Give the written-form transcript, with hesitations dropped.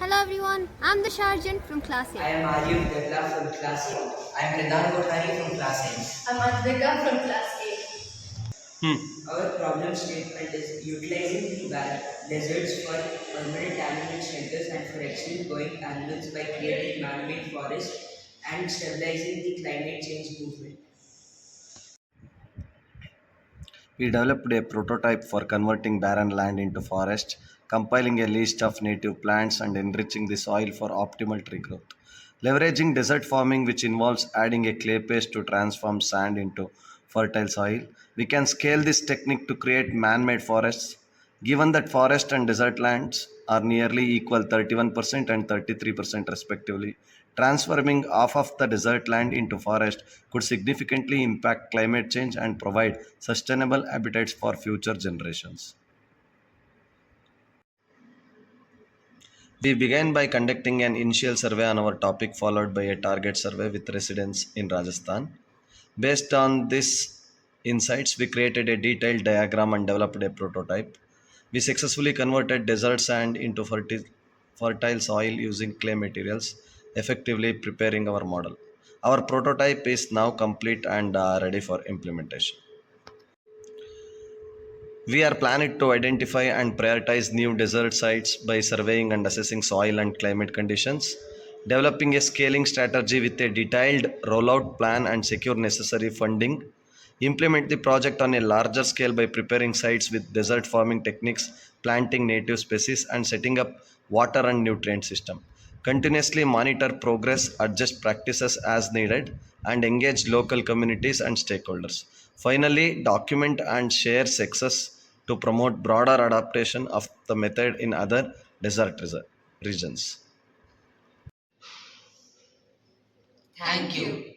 Hello everyone, I'm the sergeant from class I 8. am Aryan Birla from class 8. I am Pradhan Kothari from class 8. I'm Advika from class 8. Our problem statement is utilizing the deserts for permanent animal shelters and for extinct going animals by creating man-made forests and stabilizing the climate change movement. We developed a prototype for converting barren land into forest, compiling a list of native plants and enriching the soil for optimal tree growth. Leveraging desert farming, which involves adding a clay paste to transform sand into fertile soil, we can scale this technique to create man made forests. Given that forest and desert lands are nearly equal 31% and 33% respectively, transforming half of the desert land into forest could significantly impact climate change and provide sustainable habitats for future generations. We began by conducting an initial survey on our topic, followed by a target survey with residents in Rajasthan. Based on these insights, we created a detailed diagram and developed a prototype. We successfully converted desert sand into fertile soil using clay materials, effectively preparing our model. Our prototype is now complete and ready for implementation. We are planning to identify and prioritize new desert sites by surveying and assessing soil and climate conditions, developing a scaling strategy with a detailed rollout plan and secure necessary funding, implement the project on a larger scale by preparing sites with desert farming techniques, planting native species, and setting up water and nutrient system. Continuously monitor progress, adjust practices as needed, and engage local communities and stakeholders. Finally, document and share success to promote broader adaptation of the method in other regions. Thank you.